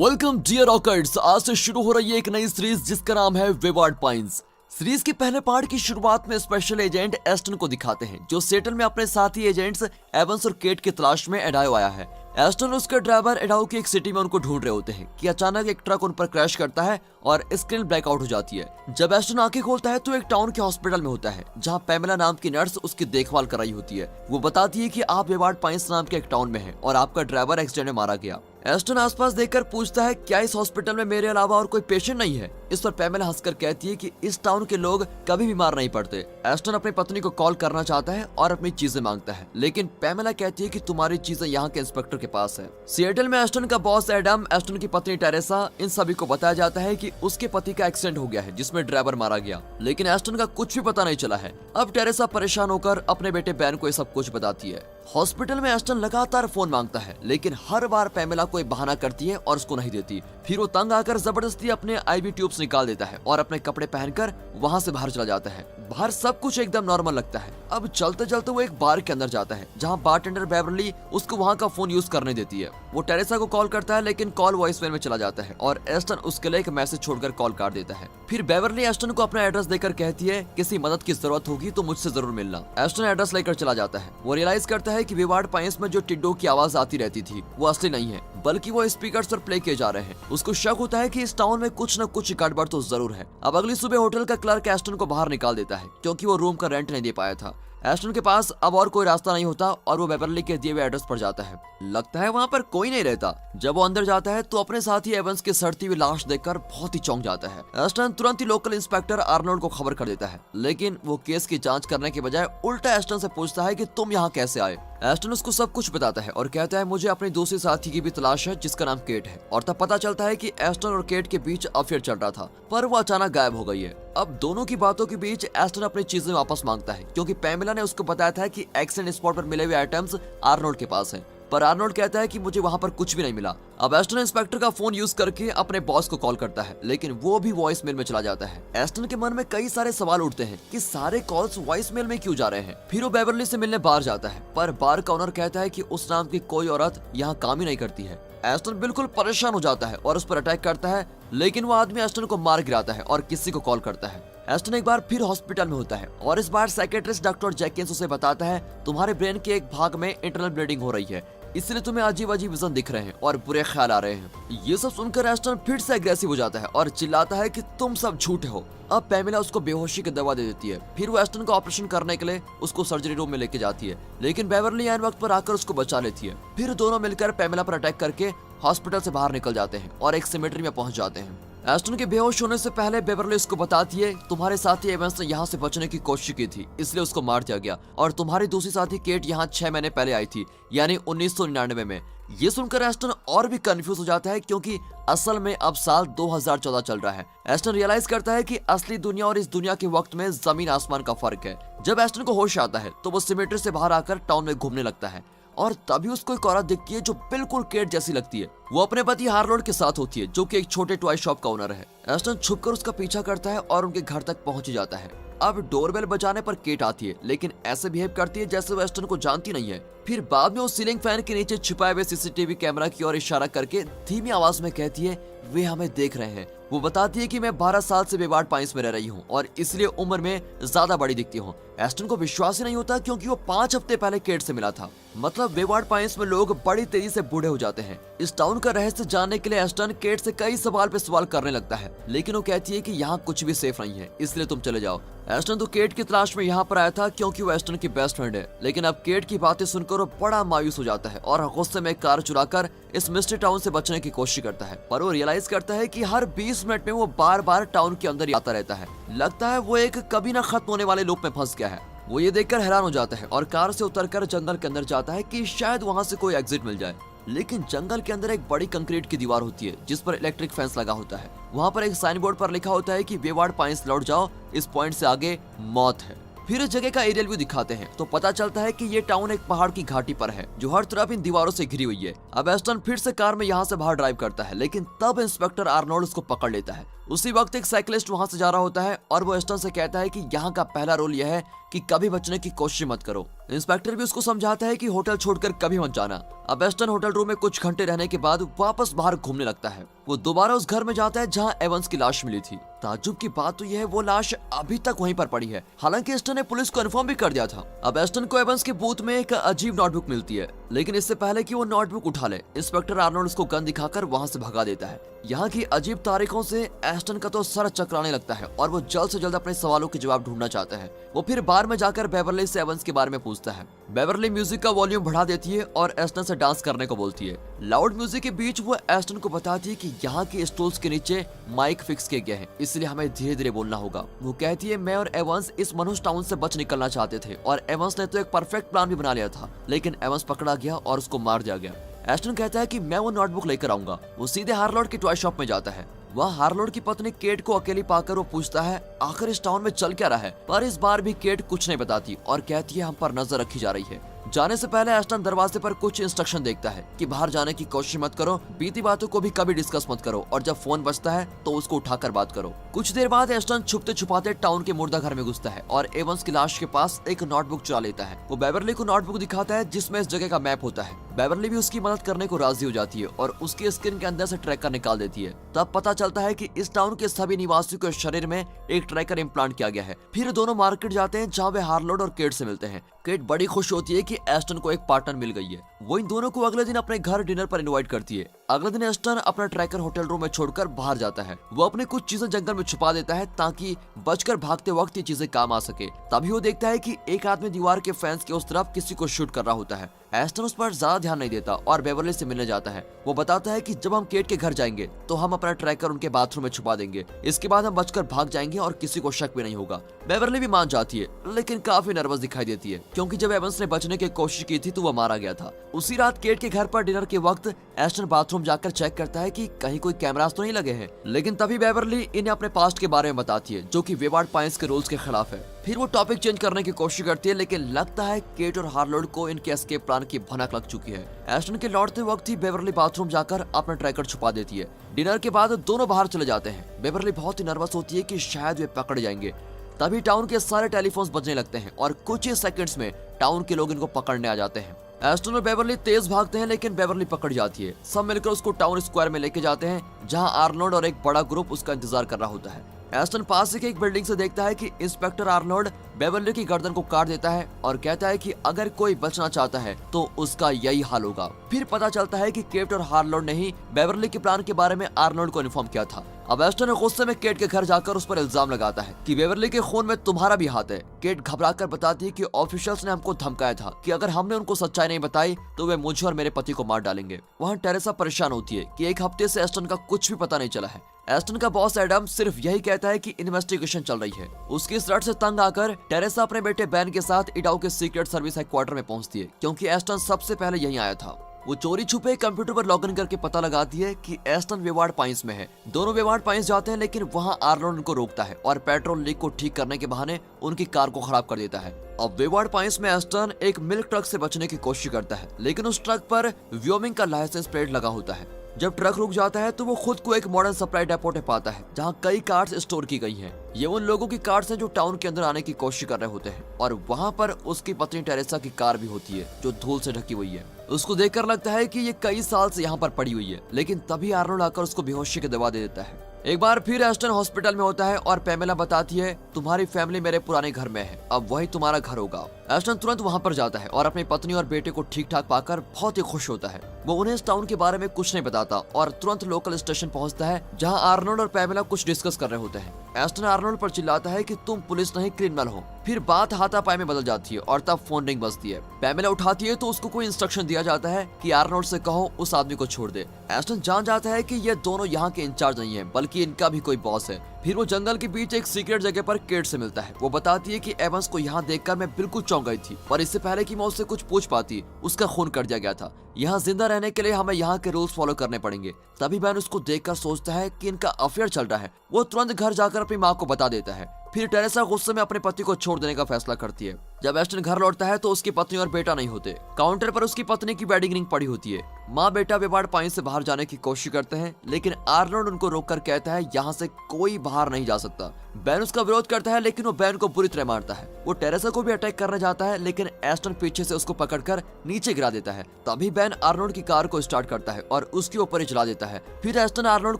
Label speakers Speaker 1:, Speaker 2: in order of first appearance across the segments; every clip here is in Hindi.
Speaker 1: Welcome dear rockers. आज से शुरू हो रही है एक नई सीरीज जिसका नाम है वेवार्ड पाइंस। सीरीज के पहले पार्ट की शुरुआत में स्पेशल एजेंट एस्टन को दिखाते हैं जो सेटल में अपने साथी एजेंट्स एवंस और केट की तलाश में एडायो आया है। एस्टन और उसके ड्राइवर एडायो की एक सिटी में उनको ढूंढ रहे होते हैं कि अचानक एक ट्रक उन पर क्रैश करता है और स्क्रीन ब्लैकआउट हो जाती है। जब एस्टन आंखें खोलता है तो एक टाउन के हॉस्पिटल में होता है जहां पैमेला नाम की नर्स उसकी देखभाल कर रही होती है। वो बताती है कि आप वेवार्ड पाइंस नाम के एक टाउन में हैं और आपका ड्राइवर एक्सीडेंट में मारा गया। एस्टन आसपास देखकर पूछता है क्या इस हॉस्पिटल में मेरे अलावा और कोई पेशेंट नहीं है। इस पर पैमेला हंसकर कहती है कि इस टाउन के लोग कभी बीमार नहीं पड़ते। एस्टन अपनी पत्नी को कॉल करना चाहता है और अपनी चीजें मांगता है, लेकिन पैमेला कहती है कि तुम्हारी चीजें यहाँ के इंस्पेक्टर के पास है। सिएटल में एस्टन का बॉस एडम, एस्टन की पत्नी टेरेसा, इन सभी को बताया जाता है कि उसके पति का एक्सीडेंट हो गया है जिसमें ड्राइवर मारा गया, लेकिन एस्टन का कुछ भी पता नहीं चला है। अब टेरेसा परेशान होकर अपने बेटे बैन को ये सब कुछ बताती है। हॉस्पिटल में एस्टन लगातार फोन मांगता है, लेकिन हर बार पैमेला कोई बहाना करती है और उसको नहीं देती। फिर वो तंग आकर जबरदस्ती अपने आईवी ट्यूब्स निकाल देता है और अपने कपड़े पहनकर वहां से बाहर चला जाता है। बाहर सब कुछ एकदम नॉर्मल लगता है। अब चलते चलते वो एक बार के अंदर जाता है जहां बारटेंडर बेवरली उसको वहां का फोन यूज करने देती है। वो टेरेसा को कॉल करता है, लेकिन कॉल वॉइसमेल में चला जाता है और एस्टन उसके लिए एक मैसेज छोड़कर कॉल काट देता है। फिर बेवरली एस्टन को अपना एड्रेस देकर कहती है किसी मदद की जरूरत होगी तो मुझसे जरूर मिलना। एस्टन एड्रेस लेकर चला जाता है। वो रियलाइज करता है कि वेवार्ड पाइंस में जो टिड्डो की आवाज आती रहती थी वो असली नहीं है, बल्कि वो स्पीकर्स पर प्ले किए जा रहे हैं। उसको शक होता है कि इस टाउन में कुछ न कुछ गड़बड़ तो जरूर है। अब अगली सुबह होटल का क्लर्क एस्टन को बाहर निकाल देता है क्योंकि वो रूम का रेंट नहीं दे पाया था। एस्टन के पास अब और कोई रास्ता नहीं होता और वो बेवरली के दिए हुए एड्रेस पर जाता है। लगता है वहाँ पर कोई नहीं रहता। जब वो अंदर जाता है तो अपने साथी एवंस की सड़ती हुई लाश देखकर बहुत ही चौंक जाता है। एस्टन तुरंत ही लोकल इंस्पेक्टर आर्नोल्ड को खबर कर देता है, लेकिन वो केस की जांच करने के बजाय उल्टा एस्टन से पूछता है कि तुम यहाँ कैसे आए। एस्टन उसको सब कुछ बताता है और कहता है मुझे अपनी दूसरी साथी की भी तलाश है जिसका नाम केट है। और तब पता चलता है कि एस्टन और केट के बीच अफेयर चल रहा था, पर वो अचानक गायब हो गई है। अब दोनों की बातों के बीच एस्टन अपनी चीजें वापस मांगता है क्योंकि पैमेला ने उसको बताया था कि एक्सीडेंट स्पॉट पर मिले हुए आइटम्स आर्नोल्ड के पास हैं, पर आर्नोल्ड कहता है कि मुझे वहां पर कुछ भी नहीं मिला। अब एस्टन इंस्पेक्टर का फोन यूज करके अपने बॉस को कॉल करता है, लेकिन वो भी वॉइस मेल में चला जाता है। एस्टन के मन में कई सारे सवाल उठते हैं कि सारे कॉल्स वॉइस मेल में क्यों जा रहे हैं। फिर वो बेवरली से मिलने बाहर जाता है, पर बार का ओनर कहता है कि उस नाम की कोई औरत यहाँ काम ही नहीं करती है। एस्टन बिल्कुल परेशान हो जाता है और उस पर अटैक करता है, लेकिन वो आदमी एस्टन को मार गिराता है और किसी को कॉल करता है। एस्टन एक बार फिर हॉस्पिटल में होता है और इस बार साइकेट्रिस्ट डॉक्टर जैकिंस उसे बताता है तुम्हारे ब्रेन के एक भाग में इंटरनल ब्लीडिंग हो रही है, इसलिए तुम्हें अजीब अजीब विजन दिख रहे हैं और बुरे ख्याल आ रहे हैं। ये सब सुनकर एस्टन फिर से एग्रेसिव हो जाता है और चिल्लाता है कि तुम सब झूठे हो। अब पैमेला उसको बेहोशी की दवा दे देती है। फिर वो एस्टन को ऑपरेशन करने के लिए उसको सर्जरी रूम में लेके जाती है, लेकिन बेवरली ऐन वक्त पर आकर उसको बचा लेती है। फिर दोनों मिलकर पैमेला पर अटैक करके हॉस्पिटल से बाहर निकल जाते हैं और एक सिमेट्री में पहुंच जाते हैं। एस्टन के बेहोश होने से पहले बेवरली उसको बताती है तुम्हारे साथी एवंस ने यहाँ से बचने की कोशिश की थी, इसलिए उसको मार दिया गया और तुम्हारी दूसरी साथी केट यहाँ 6 महीने पहले आई थी, यानी 1999 में। ये सुनकर एस्टन और भी कंफ्यूज हो जाता है क्योंकि असल में अब साल 2014 चल रहा है। एस्टन रियलाइज करता है कि असली दुनिया और इस दुनिया के वक्त में जमीन आसमान का फर्क है। जब एस्टन को होश आता है तो वो सिमेट्री से बाहर आकर टाउन में घूमने लगता है और तभी उसको एक औरत दिखती है जो बिल्कुल केट जैसी लगती है। वो अपने पति हार्लोड के साथ होती है जो कि एक छोटे टॉय शॉप का ओनर है। एस्टन छुपकर उसका पीछा करता है और उनके घर तक पहुंच जाता है। अब डोरबेल बजाने पर केट आती है, लेकिन ऐसे बिहेव करती है जैसे वो एस्टन को जानती नहीं है। फिर बाद में वो सीलिंग फैन के नीचे छिपाए हुए सीसीटीवी कैमरा की ओर इशारा करके धीमी आवाज में कहती है वे हमें देख रहे हैं। वो बताती है कि मैं 12 साल से वेवार्ड पाइंस में रह रही हूँ और इसलिए उम्र में ज्यादा बड़ी दिखती हूँ। एस्टन को विश्वास ही नहीं होता क्योंकि वो 5 हफ्ते पहले केट से मिला था। मतलब वेवार्ड पाइंस में लोग बड़ी तेजी से बूढ़े हो जाते हैं। इस टाउन का रहस्य जानने के लिए एस्टन केट से कई सवाल पे सवाल करने लगता है, लेकिन वो कहती है कि यहाँ कुछ भी सेफ नहीं है, इसलिए तुम चले जाओ। एस्टन तो केट की तलाश में यहाँ पर आया था क्योंकि वो एस्टन की बेस्ट फ्रेंड है, लेकिन अब केट की बातें सुनकर वो बड़ा मायूस हो जाता है और गुस्से में कार चुराकर इस मिस्ट्री टाउन से बचने की कोशिश करता है। पर वो रियलाइज करता है कि हर 20 मिनट में वो बार बार टाउन के अंदर ही आता रहता है। लगता है वो एक कभी न खत्म होने वाले लूप में फंस गया है। वो ये देखकर हैरान हो जाता है और कार से उतरकर जंगल के अंदर जाता है कि शायद वहाँ से कोई एग्जिट मिल जाए, लेकिन जंगल के अंदर एक बड़ी कंक्रीट की दीवार होती है जिस पर इलेक्ट्रिक फेंस लगा होता है। वहाँ पर एक साइन बोर्ड पर लिखा होता है कि वेवार्ड पाइंस लौट जाओ, इस पॉइंट से आगे मौत है। फिर इस जगह का एरियल व्यू दिखाते हैं तो पता चलता है कि ये टाउन एक पहाड़ की घाटी पर है जो हर तरफ इन दीवारों से घिरी हुई है। अब एस्टन फिर से कार में यहाँ से बाहर ड्राइव करता है, लेकिन तब इंस्पेक्टर आर्नोल्ड उसको पकड़ लेता है। उसी वक्त एक साइकिलिस्ट वहां से जा रहा होता है और वो एस्टन से कहता है कि यहाँ का पहला रूल यह है कि कभी बचने की कोशिश मत करो। इंस्पेक्टर भी उसको समझाता है कि होटल छोड़कर कभी मत जाना। अब एस्टन होटल रूम में कुछ घंटे रहने के बाद वापस बाहर घूमने लगता है। वो दोबारा उस घर में जाता है जहाँ एवंस की लाश मिली थी। ताज्जुब की बात तो यह है वो लाश अभी तक वहीं पर पड़ी है। हालांकि एस्टन ने पुलिस को इन्फॉर्म भी कर दिया था। अब एस्टन को एवंस के बूथ में एक अजीब नोटबुक मिलती है, लेकिन इससे पहले कि वो नोटबुक उठा ले, इंस्पेक्टर आर्नोल्ड उसको गन दिखाकर वहां से भगा देता है। यहाँ की अजीब तारीखों से एस्टन का तो सर चकराने लगता है और वो जल्द से जल्द अपने सवालों के जवाब ढूंढना चाहता है। वो फिर बार में जाकर बेवरली से एवंस के बारे में पूछता है। बेवरली म्यूजिक का वॉल्यूम बढ़ा देती है और एस्टन से डांस करने को बोलती है। लाउड म्यूजिक के बीच वो एस्टन को बताती है कि यहाँ के स्टूल्स के नीचे माइक फिक्स किए गए हैं, इसलिए हमें धीरे धीरे बोलना होगा। वो कहती है मैं और एवंस इस मनुष्य टाउन से बच निकलना चाहते थे और एवंस ने तो एक परफेक्ट प्लान भी बना लिया था, लेकिन एवंस पकड़ा गया और उसको मार दिया गया। एस्टन कहता है कि मैं वो नोटबुक लेकर आऊंगा। वो सीधे हार्लोड की टॉय शॉप में जाता है। वहाँ हार्लोड की पत्नी केट को अकेली पाकर वो पूछता है आखिर इस टाउन में चल क्या रहा है, पर इस बार भी केट कुछ नहीं बताती और कहती है हम पर नजर रखी जा रही है। जाने से पहले एस्टन दरवाजे पर कुछ इंस्ट्रक्शन देखता है कि बाहर जाने की कोशिश मत करो, बीती बातों को भी कभी डिस्कस मत करो और जब फोन बजता है तो उसको उठाकर बात करो। कुछ देर बाद एस्टन छुपते छुपाते टाउन के मुर्दा घर में घुसता है और एवंस की लाश के पास एक नोटबुक चुरा लेता है। वो बेवरली को नोटबुक दिखाता है जिसमें इस जगह का मैप होता है। बेवरली भी उसकी मदद करने को राजी हो जाती है और उसकी स्किन के अंदर से ट्रैकर निकाल देती है। तब पता चलता है कि इस टाउन के सभी निवासियों के शरीर में एक ट्रैकर इम्प्लांट किया गया है। फिर दोनों मार्केट जाते हैं जहाँ वे हार्लोड और केट से मिलते हैं। केट बड़ी खुश होती है कि एस्टन को एक पार्टनर मिल गई है। वो इन दोनों को अगले दिन अपने घर डिनर पर इनवाइट करती है। अगले दिन एस्टन अपना ट्रैकर होटल रूम में छोड़कर बाहर जाता है। वो अपने कुछ चीजें जंगल में छुपा देता है ताकि बचकर भागते वक्त ये चीजें काम आ सके। तभी वो देखता है कि एक आदमी दीवार के फेंस के उस तरफ किसी को शूट कर रहा होता है। एस्टन उस पर ज्यादा ध्यान नहीं देता और बेवरली से मिलने जाता है। वो बताता है कि जब हम केट के घर जाएंगे तो हम अपना ट्रैकर उनके बाथरूम में छुपा देंगे। इसके बाद हम बचकर भाग जाएंगे और किसी को शक भी नहीं होगा। बेवरली भी मान जाती है, लेकिन काफी नर्वस दिखाई देती है क्योंकि जब एवंस ने बचने की कोशिश की थी तो वो मारा गया था। उसी रात केट के घर पर डिनर के वक्त एस्टन बाथरूम जाकर चेक करता है कि कहीं कोई कैमरास तो नहीं लगे हैं, लेकिन तभी बेवरली इन्हें अपने पास्ट के बारे में बताती है जो कि वेवार्ड पाइंस के रूल्स के खिलाफ है। फिर वो टॉपिक चेंज करने की कोशिश करती है, लेकिन लगता है केट और हार्लोड को इनके एस्केप प्लान की भनक लग चुकी है। एस्टन के लौटते वक्त ही बेवरली बाथरूम जाकर अपना ट्रैकर छुपा देती है। डिनर के बाद दोनों बाहर चले जाते हैं। बेवरली बहुत ही नर्वस होती है कि शायद वे पकड़ जाएंगे। तभी टाउन के सारे टेलीफोन्स बजने लगते हैं और कुछ ही सेकंड्स में टाउन के लोग इनको पकड़ने आ जाते हैं। एस्टन और बेवरली तेज भागते हैं, लेकिन बेवरली पकड़ जाती है। सब मिलकर उसको टाउन स्क्वायर में लेके जाते हैं जहां आर्नोल्ड और एक बड़ा ग्रुप उसका इंतजार कर रहा होता है। एस्टन पास ही एक बिल्डिंग से देखता है कि इंस्पेक्टर आर्नोल्ड बेवरली की गर्दन को काट देता है और कहता है कि अगर कोई बचना चाहता है तो उसका यही हाल होगा। फिर पता चलता है कि केट और हार्लोड ने ही बेवरली के प्लान के बारे में आर्नोल्ड को इन्फॉर्म किया था। अब एस्टन गुस्से में केट के घर जाकर उस पर इल्जाम लगाता है कि बेवरली के खून में तुम्हारा भी हाथ है। केट घबराकर बताती है कि ऑफिशियल्स ने हमको धमकाया था कि अगर हमने उनको सच्चाई नहीं बताई तो वे मुझे और मेरे पति को मार डालेंगे। वहाँ टेरेसा परेशान होती है कि एक हफ्ते से एस्टन का कुछ भी पता नहीं चला है। एस्टन का बॉस एडम सिर्फ यही कहता है कि इन्वेस्टिगेशन चल रही है। उसकी इस रट से तंग आकर टेरेसा अपने बेटे बैन के साथ इडाओ के सीक्रेट सर्विस हेडक्वार्टर में पहुंचती है क्योंकि एस्टन सबसे पहले यहीं आया था। वो चोरी छुपे कंप्यूटर पर लॉगिन करके पता लगाती है कि एस्टन वेवार्ड पाइंस में है। दोनों वेवार्ड पाइंस जाते हैं, लेकिन वहाँ आर्नोल्ड उनको रोकता है और पेट्रोल लीक को ठीक करने के बहाने उनकी कार को खराब कर देता है। अब वेवार्ड पाइंस में एस्टन एक मिल्क ट्रक से बचने की कोशिश करता है, लेकिन उस ट्रक पर व्योमिंग का लाइसेंस प्लेट लगा होता है। जब ट्रक रुक जाता है तो वो खुद को एक मॉडर्न सप्लाई डेपो पाता है जहाँ कई कार्स स्टोर की गई हैं। ये उन लोगों की कार्स हैं जो टाउन के अंदर आने की कोशिश कर रहे होते हैं और वहाँ पर उसकी पत्नी टेरेसा की कार भी होती है जो धूल से ढकी हुई है। उसको देखकर लगता है कि ये कई साल से यहाँ पर पड़ी हुई है, लेकिन तभी आर्नोल्ड आकर उसको बेहोशी की दवा दे देता है। एक बार फिर एस्टन हॉस्पिटल में होता है और पेमेला बताती है तुम्हारी फैमिली मेरे पुराने घर में है, अब वही तुम्हारा घर होगा। एस्टन तुरंत वहाँ पर जाता है और अपनी पत्नी और बेटे को ठीक ठाक पाकर बहुत ही खुश होता है। वो उन्हें इस टाउन के बारे में कुछ नहीं बताता और तुरंत लोकल स्टेशन पहुँचता है जहाँ आर्नोल्ड और पेमेला कुछ डिस्कस कर रहे होते हैं। एस्टन आर्नोल्ड पर चिल्लाता है कि तुम पुलिस नहीं क्रिमिनल हो। फिर बात हाथापाई में बदल जाती है और तब फोन रिंग बजती है। पेमेला उठाती है तो उसको कोई इंस्ट्रक्शन दिया जाता है कि आर्नोल्ड से कहो उस आदमी को छोड़ दे। एस्टन जान जाता है कि ये दोनों यहाँ के इंचार्ज नहीं है, बल्कि इनका भी कोई बॉस है। फिर वो जंगल के बीच एक सीक्रेट जगह पर केट से मिलता है। वो बताती है कि एवंस को यहाँ देखकर मैं बिल्कुल चौंक गई थी और इससे पहले कि मैं उससे कुछ पूछ पाती उसका खून कर दिया गया था। यहाँ जिंदा रहने के लिए हमें यहाँ के रूल्स फॉलो करने पड़ेंगे। तभी बैन उसको देखकर सोचता है कि इनका अफेयर चल रहा है। वो तुरंत घर जाकर अपनी माँ को बता देता है। फिर टेरेसा गुस्से में अपने पति को छोड़ देने का फैसला करती है। जब एस्टन घर लौटता है तो उसकी पत्नी और बेटा नहीं होते। काउंटर पर उसकी पत्नी की वेडिंग रिंग पड़ी होती है। माँ बेटा वेवार्ड पाइंस से बाहर जाने की कोशिश करते हैं, लेकिन आर्नोल्ड उनको रोककर कहता है यहाँ से कोई बाहर नहीं जा सकता। बैन उसका विरोध करता है, लेकिन वो बैन को बुरी तरह मारता है। वो टेरेसा को भी अटैक करने जाता है, लेकिन एस्टन पीछे से उसको पकड़कर नीचे गिरा देता है। तभी बैन आर्नोल्ड की कार को स्टार्ट करता है और उसके ऊपर ही चला देता है। फिर एस्टन आर्नोल्ड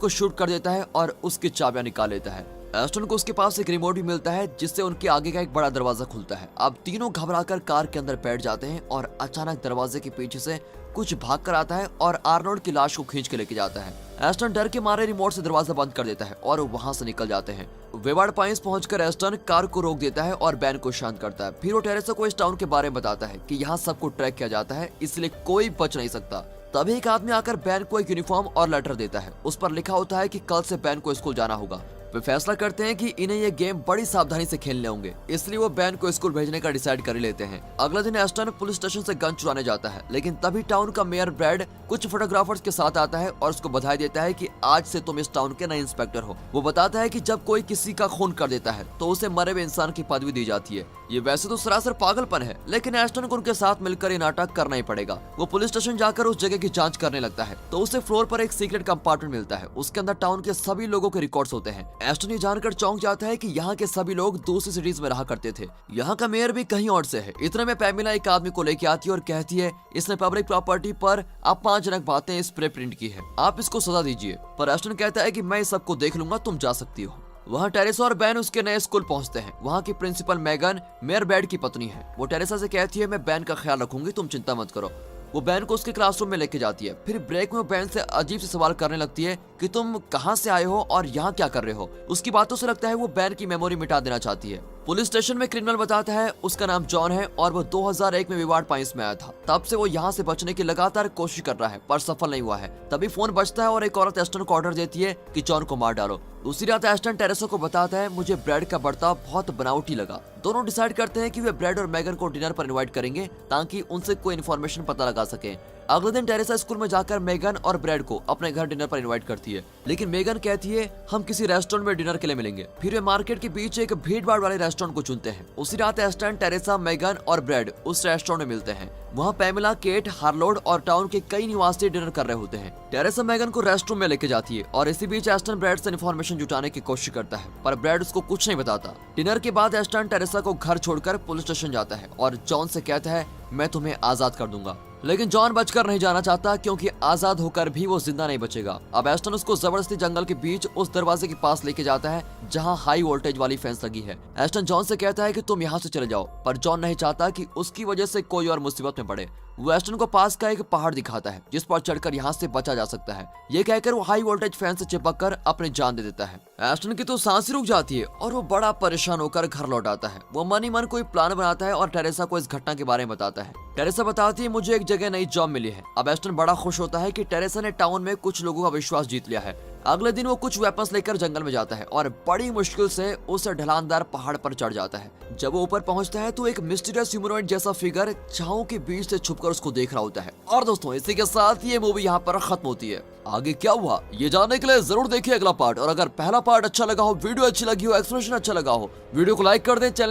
Speaker 1: को शूट कर देता है और उसकी चाबियां निकाल लेता है। एस्टन को उसके पास एक रिमोट भी मिलता है, जिससे उनके आगे का एक बड़ा दरवाजा खुलता है। अब तीनों घबराकर कार के अंदर बैठ जाते हैं और अचानक दरवाजे के पीछे से कुछ भाग कर आता है और आर्नोल्ड की लाश को खींच के लेके जाता है। एस्टन डर के मारे रिमोट से दरवाजा बंद कर देता है और वहां से निकल जाते हैं। वेवार्ड पाइंस पहुंचकर एस्टन कार को रोक देता है और बैन को शांत करता है। फिर वो टेरेसा को इस टाउन के बारे में बताता है कि यहाँ सबको ट्रैक किया जाता है, इसलिए कोई बच नहीं सकता। तभी एक आदमी आकर बैन को एक यूनिफॉर्म और लेटर देता है। उस पर लिखा होता है कि कल से बैन को स्कूल जाना होगा। वे फैसला करते हैं कि इन्हें ये गेम बड़ी सावधानी से खेलने होंगे, इसलिए वो बैन को स्कूल भेजने का डिसाइड कर लेते हैं। अगले दिन एस्टन पुलिस स्टेशन से गन चुराने जाता है, लेकिन तभी टाउन का मेयर ब्रैड कुछ फोटोग्राफर्स के साथ आता है और उसको बधाई देता है कि आज से तुम इस टाउन के नए इंस्पेक्टर हो। वो बताता है कि जब कोई किसी का खून कर देता है तो उसे मरे हुए इंसान की पदवी दी जाती है। ये वैसे तो सरासर पागलपन है, लेकिन एस्टन को उनके साथ मिलकर ये नाटक करना ही पड़ेगा। वो पुलिस स्टेशन जाकर उस जगह की जांच करने लगता है तो उसे फ्लोर पर एक सीक्रेट कंपार्टमेंट मिलता है। उसके अंदर टाउन के सभी लोगों के रिकॉर्ड्स होते हैं। एस्टन ये जानकर चौंक जाता है कि यहाँ के सभी लोग दूसरी सिटीज में रहा करते थे। यहाँ का मेयर भी कहीं और से है। इतने में पैमिला एक आदमी को लेके आती है और कहती है इसने पब्लिक प्रॉपर्टी पर अपमानजनक बातें स्प्रे प्रिंट की है, आप इसको सजा दीजिए। पर एस्टन कहता है कि मैं सबको देख लूंगा, तुम जा सकती हो। वहाँ टेरेसा और बैन उसके नए स्कूल पहुंचते हैं। वहाँ की प्रिंसिपल मैगन मेयर ब्रैड की पत्नी है। वो टेरेसा से कहती है मैं बैन का ख्याल रखूंगी, तुम चिंता मत करो। वो बैन को उसके क्लासरूम में लेके जाती है। फिर ब्रेक में वो बैन से अजीब से सवाल करने लगती है कि तुम कहाँ से आए हो और यहाँ क्या कर रहे हो। उसकी बातों से लगता है वो बैन की मेमोरी मिटा देना चाहती है। पुलिस स्टेशन में क्रिमिनल बताता है उसका नाम जॉन है और वो 2001 में वेवार्ड पाइंस में आया था। तब से वो यहाँ से बचने की लगातार कोशिश कर रहा है, पर सफल नहीं हुआ है। तभी फोन बजता है और एक औरत एस्टन को ऑर्डर देती है कि जॉन को मार डालो। दूसरी रात एस्टन टेरेसा को बताता है मुझे ब्रैड का बर्ताव बहुत बनावटी लगा। दोनों डिसाइड करते हैं कि वे ब्रैड और मैगन को डिनर पर इनवाइट करेंगे ताकि उनसे कोई इन्फॉर्मेशन पता लगा सके। अगले दिन टेरेसा स्कूल में जाकर मैगन और ब्रैड को अपने घर डिनर पर इनवाइट करती है, लेकिन मैगन कहती है हम किसी रेस्टोरेंट में डिनर के लिए मिलेंगे। फिर वे मार्केट के बीच एक भीड़ भाड़ वाले रेस्टोरेंट को चुनते हैं। उसी रात एस्टन, टेरेसा, मैगन और ब्रैड उस रेस्टोरेंट में मिलते हैं। वहाँ पैमिला, केट, हार्लोड और टाउन के कई निवासी डिनर कर रहे होते हैं। टेरेसा मैगन को रेस्टरूम में लेके जाती है और इसी बीच एस्टन ब्रैड से इन्फॉर्मेशन जुटाने की कोशिश करता है, पर ब्रैड उसको कुछ नहीं बताता। डिनर के बाद एस्टन टेरेसा को घर छोड़कर पुलिस स्टेशन जाता है और जॉन से कहता है मैं तुम्हें आजाद कर दूंगा। लेकिन जॉन बचकर नहीं जाना चाहता, क्योंकि आजाद होकर भी वो जिंदा नहीं बचेगा। अब एस्टन उसको जबरदस्ती जंगल के बीच उस दरवाजे के पास लेके जाता है जहां हाई वोल्टेज वाली फेंस लगी है। एस्टन जॉन से कहता है कि तुम यहाँ से चले जाओ, पर जॉन नहीं चाहता कि उसकी वजह से कोई और मुसीबत में पड़े। वो एस्टन को पास का एक पहाड़ दिखाता है जिस पर चढ़कर यहाँ से बचा जा सकता है। ये कहकर वो हाई वोल्टेज फैन से चिपक कर अपनी जान दे देता है। एस्टन की तो सांस रुक जाती है और वो बड़ा परेशान होकर घर लौट आता है। वो मन ही मन कोई प्लान बनाता है और टेरेसा को इस घटना के बारे में बताता है। टेरेसा बताती है मुझे एक जगह नई जॉब मिली है। अब एस्टन बड़ा खुश होता है कि टेरेसा ने टाउन में कुछ लोगों का विश्वास जीत लिया है। अगले दिन वो कुछ वेपन्स लेकर जंगल में जाता है और बड़ी मुश्किल से उस ढलानदार पहाड़ पर चढ़ जाता है। जब वो ऊपर पहुंचता है तो एक मिस्टीरियस ह्यूमनॉइड जैसा फिगर छाओं के बीच से छुपकर उसको देख रहा होता है। और दोस्तों इसी के साथ ये मूवी यहाँ पर खत्म होती है। आगे क्या हुआ ये जानने के लिए जरूर देखिए अगला पार्ट। और अगर पहला पार्ट अच्छा लगा हो, वीडियो अच्छी लगी हो, एक्सप्लेनेशन अच्छा लगा हो, वीडियो को लाइक कर दें।